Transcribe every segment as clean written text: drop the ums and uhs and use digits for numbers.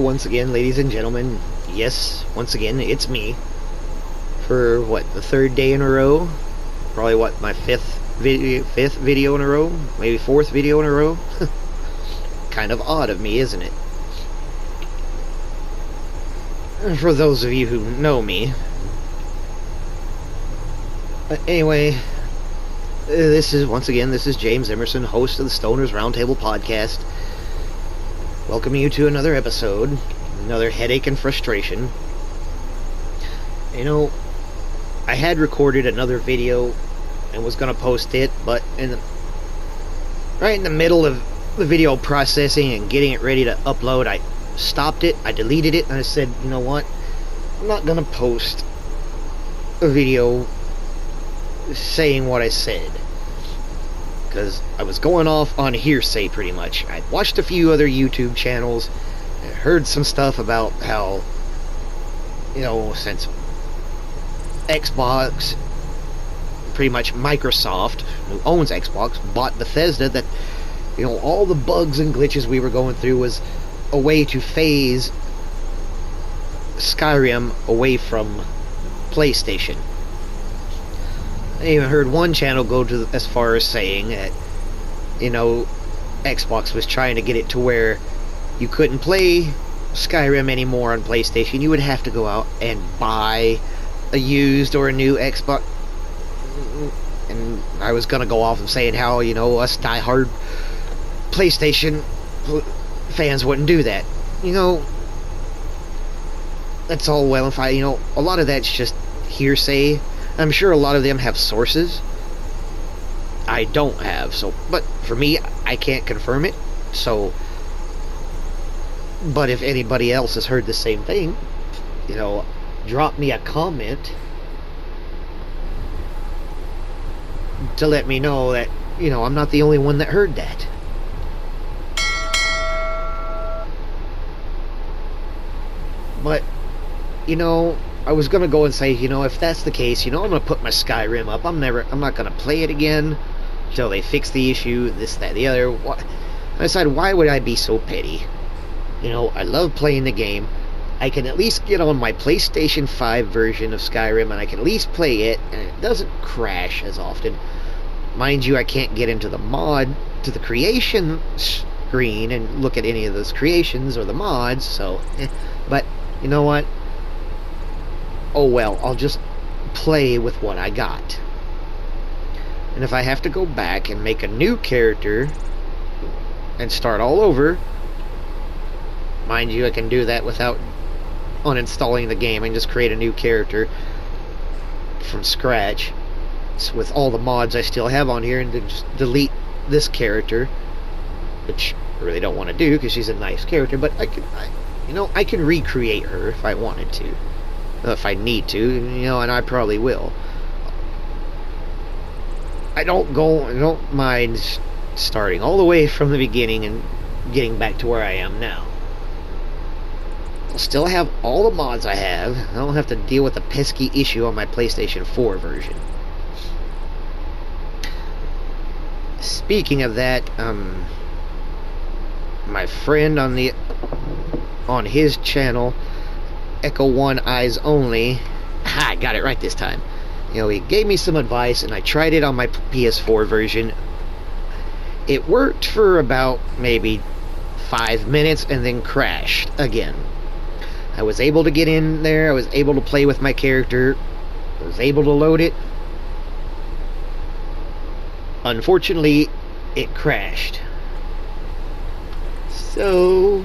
once again, ladies and gentlemen. Yes, once again, it's me. For what, the third day in a row? Probably what, my fifth video in a row? Maybe fourth video in a row? Kind of odd of me, isn't it? For those of you who know me. But anyway, this is James Emerson, host of the Stoners Roundtable podcast. Welcome you to another episode, another headache and frustration. You know, I had recorded another video and was going to post it, but right in the middle of the video processing and getting it ready to upload, I stopped it, I deleted it, and I said, you know what, I'm not going to post a video saying what I said. Because I was going off on hearsay pretty much. I'd watched a few other YouTube channels and heard some stuff about how, you know, since Xbox, pretty much Microsoft, who owns Xbox, bought Bethesda, that, you know, all the bugs and glitches we were going through was a way to phase Skyrim away from PlayStation. I even heard one channel go to as far as saying that, you know, Xbox was trying to get it to where you couldn't play Skyrim anymore on PlayStation. You would have to go out and buy a used or a new Xbox. And I was going to go off and saying how, you know, us diehard PlayStation fans wouldn't do that. You know, that's all well and fine. You know, a lot of that's just hearsay. I'm sure a lot of them have sources I don't have, so, but for me, I can't confirm it, so, but if anybody else has heard the same thing, you know, drop me a comment to let me know that, you know, I'm not the only one that heard that. But, you know, I was gonna go and say, you know, if that's the case, you know, I'm gonna put my Skyrim up. I'm not gonna play it again until they fix the issue, this, that, the other. I decided, why would I be so petty? You know, I love playing the game. I can at least get on my PlayStation 5 version of Skyrim, and I can at least play it, and it doesn't crash as often. Mind you, I can't get into the the creation screen and look at any of those creations or the mods, so, but, you know what? Oh well, I'll just play with what I got. And if I have to go back and make a new character and start all over, mind you, I can do that without uninstalling the game and just create a new character from scratch. So with all the mods I still have on here, and then just delete this character, which I really don't want to do because she's a nice character, but I can recreate her if I wanted to. If I need to, you know, and I probably will. I don't mind starting all the way from the beginning and getting back to where I am now. I'll still have all the mods I have. I don't have to deal with the pesky issue on my PlayStation 4 version. Speaking of that, my friend on his channel, Echo One Eyes Only, I got it right this time. You know, he gave me some advice, and I tried it on my PS4 version. It worked for about maybe 5 minutes and then crashed again. I was able to get in there, I was able to play with my character, I was able to load it. Unfortunately, it crashed. So,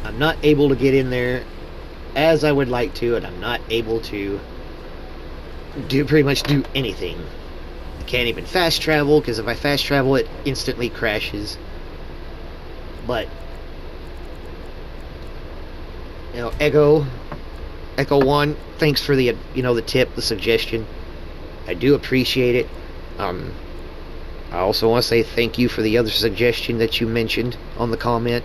I'm not able to get in there as I would like to, and I'm not able to pretty much do anything. I can't even fast travel, because if I fast travel it instantly crashes. But, you know, Echo One, thanks for the, you know, the tip, the suggestion. I do appreciate it. I also want to say thank you for the other suggestion that you mentioned on the comment.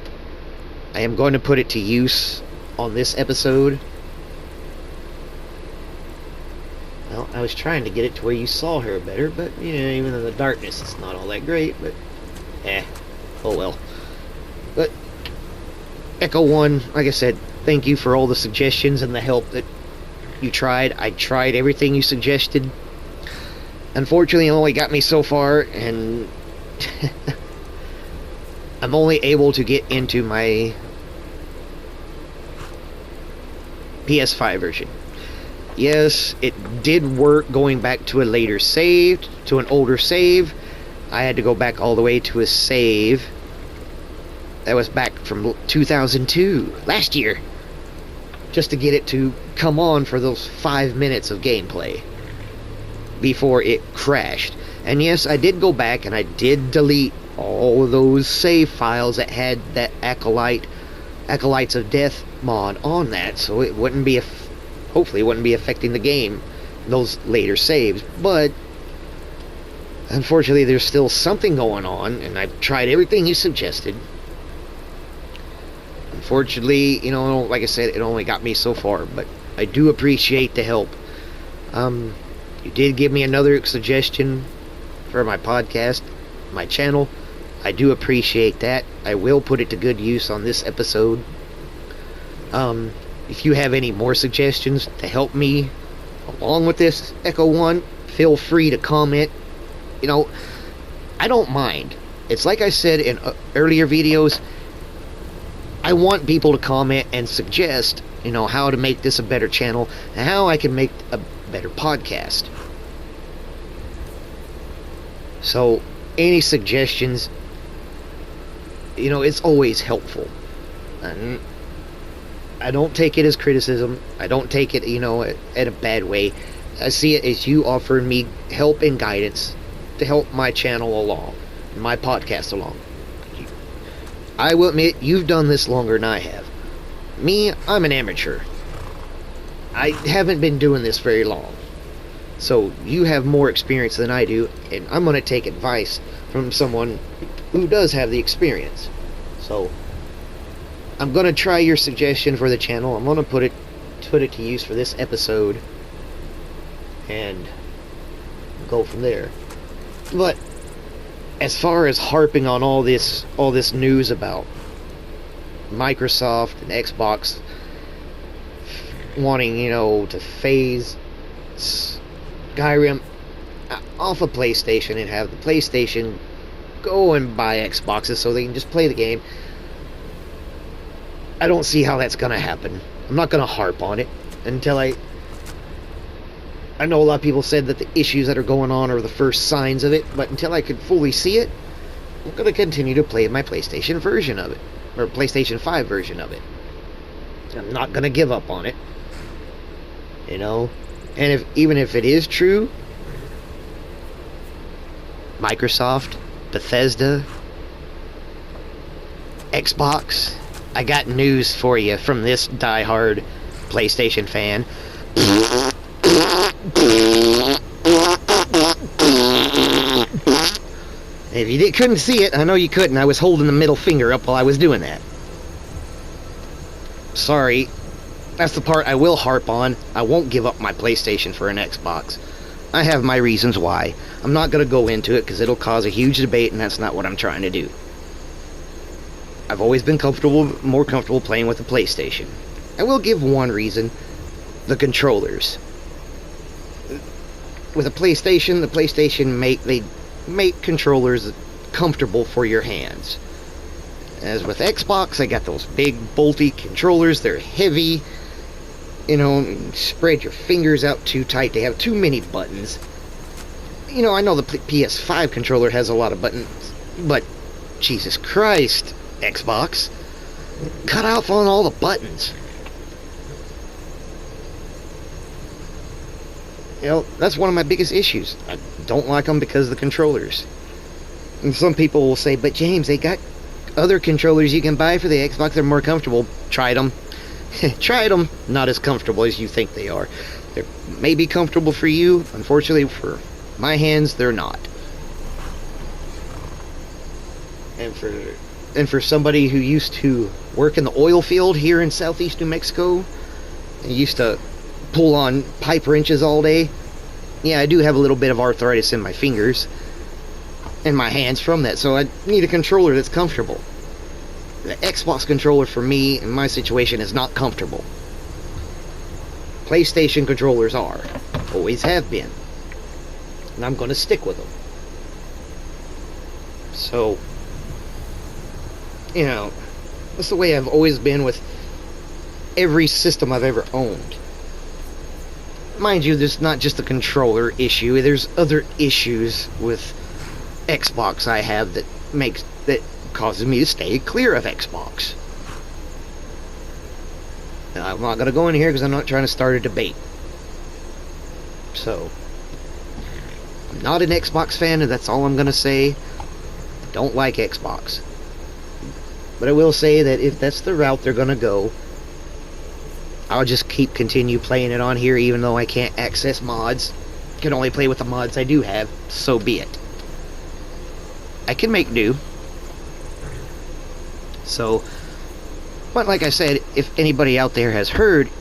I am going to put it to use on this episode. Well, I was trying to get it to where you saw her better, but, you know, even in the darkness, it's not all that great, but, oh well. But, Echo One, like I said, thank you for all the suggestions and the help that you tried. I tried everything you suggested. Unfortunately, it only got me so far, and I'm only able to get into my PS5 version. Yes, it did work going back to a later save, to an older save. I had to go back all the way to a save that was back from 2002, last year, just to get it to come on for those 5 minutes of gameplay before it crashed. And yes, I did go back and I did delete all of those save files that had that Acolytes of Death mod on that, so it wouldn't be hopefully it wouldn't be affecting the game, those later saves. But unfortunately, there's still something going on, and I've tried everything you suggested. Unfortunately, you know, like I said, it only got me so far, but I do appreciate the help. You did give me another suggestion for my podcast, my channel. I do appreciate that. I will put it to good use on this episode. If you have any more suggestions to help me along with this Echo One, feel free to comment. You know, I don't mind. It's like I said in earlier videos, I want people to comment and suggest, you know, how to make this a better channel and how I can make a better podcast. So, any suggestions, you know, it's always helpful. And I don't take it as criticism. I don't take it, you know, at a bad way. I see it as you offering me help and guidance to help my channel along, my podcast along. I will admit, you've done this longer than I have. Me, I'm an amateur. I haven't been doing this very long. So, you have more experience than I do, and I'm going to take advice from someone who does have the experience. So, I'm going to try your suggestion for the channel. I'm going to put it to use for this episode, and go from there. But as far as harping on all this news about Microsoft and Xbox wanting, you know, to phase Skyrim off of PlayStation and have the PlayStation go and buy Xboxes so they can just play the game, I don't see how that's going to happen. I'm not going to harp on it until I know a lot of people said that the issues that are going on are the first signs of it, but until I could fully see it, I'm going to continue to play my PlayStation version of it, or PlayStation 5 version of it. I'm not going to give up on it, you know. And even if it is true, Microsoft, Bethesda, Xbox, I got news for you from this diehard PlayStation fan. If you couldn't see it, I know you couldn't. I was holding the middle finger up while I was doing that. Sorry. That's the part I will harp on. I won't give up my PlayStation for an Xbox. I have my reasons why. I'm not going to go into it because it'll cause a huge debate, and that's not what I'm trying to do. I've always been more comfortable playing with the PlayStation. I will give one reason. The controllers. With a PlayStation, the PlayStation make controllers comfortable for your hands. As with Xbox, they got those big bulky controllers. They're heavy. You know, spread your fingers out too tight. They have too many buttons. You know, I know the PS5 controller has a lot of buttons, but Jesus Christ, Xbox, cut off on all the buttons. You know, that's one of my biggest issues. I don't like them because of the controllers. And some people will say, but James, they got other controllers you can buy for the Xbox. They're more comfortable. Tried them. Tried them. Not as comfortable as you think they are. They may be comfortable for you. Unfortunately, for my hands, they're not. And for somebody who used to work in the oil field here in southeast New Mexico, and used to pull on pipe wrenches all day, yeah, I do have a little bit of arthritis in my fingers and my hands from that, so I need a controller that's comfortable. The Xbox controller for me, in my situation, is not comfortable. PlayStation controllers are. Always have been. And I'm going to stick with them. So, you know, that's the way I've always been with every system I've ever owned. Mind you, there's not just a controller issue. There's other issues with Xbox I have that causes me to stay clear of Xbox. Now, I'm not going to go in here because I'm not trying to start a debate. So, I'm not an Xbox fan, and that's all I'm going to say. I don't like Xbox. But I will say that if that's the route they're going to go, I'll just continue playing it on here, even though I can't access mods. Can only play with the mods I do have, so be it. I can make do. So, but like I said, if anybody out there has heard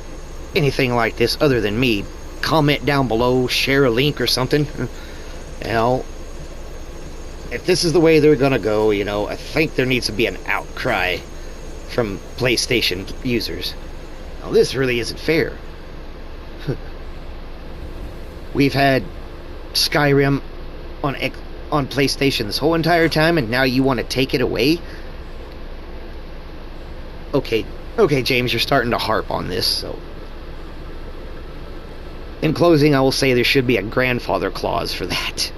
anything like this other than me, comment down below, share a link or something. You know, if this is the way they're gonna go, you know, I think there needs to be an outcry from PlayStation users. Now, this really isn't fair. We've had Skyrim on PlayStation this whole entire time, and now you want to take it away? Okay, James, you're starting to harp on this, so... In closing, I will say there should be a grandfather clause for that.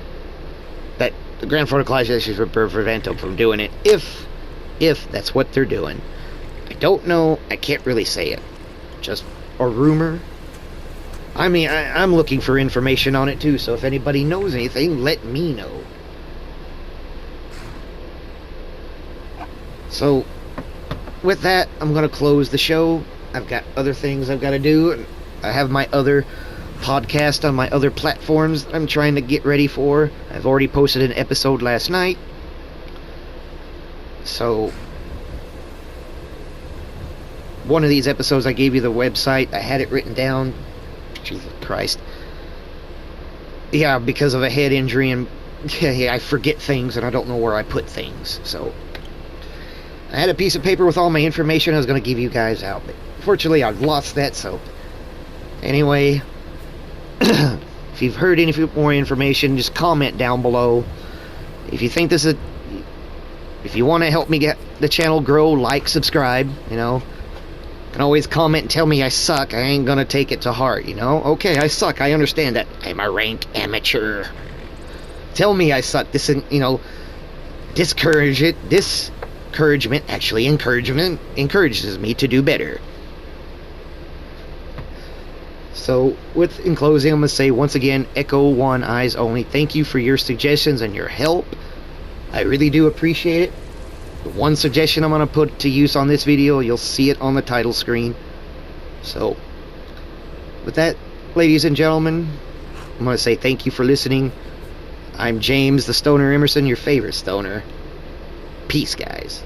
That the grandfather clause should prevent them from doing it, if that's what they're doing. I don't know, I can't really say it. Just a rumor. I mean, I'm looking for information on it too, so if anybody knows anything, let me know. So, with that, I'm going to close the show. I've got other things I've got to do. I have my other podcast on my other platforms I'm trying to get ready for. I've already posted an episode last night. So, one of these episodes I gave you the website. I had it written down. Jesus Christ. Yeah, because of a head injury and I forget things and I don't know where I put things. So, I had a piece of paper with all my information I was going to give you guys out, but fortunately I've lost that, so... Anyway, if you've heard any more information, just comment down below. If you think this is... If you want to help me get the channel grow, like, subscribe, you know. You can always comment and tell me I suck. I ain't going to take it to heart, you know. Okay, I suck, I understand that. I'm a ranked amateur. Tell me I suck. This, you know, discourage it. Encouragement encourages me to do better. So, in closing, I'm going to say once again, Echo One Eyes Only, thank you for your suggestions and your help. I really do appreciate it. The one suggestion I'm going to put to use on this video, you'll see it on the title screen. So, with that, ladies and gentlemen, I'm going to say thank you for listening. I'm James the Stoner Emerson, your favorite stoner. Peace, guys.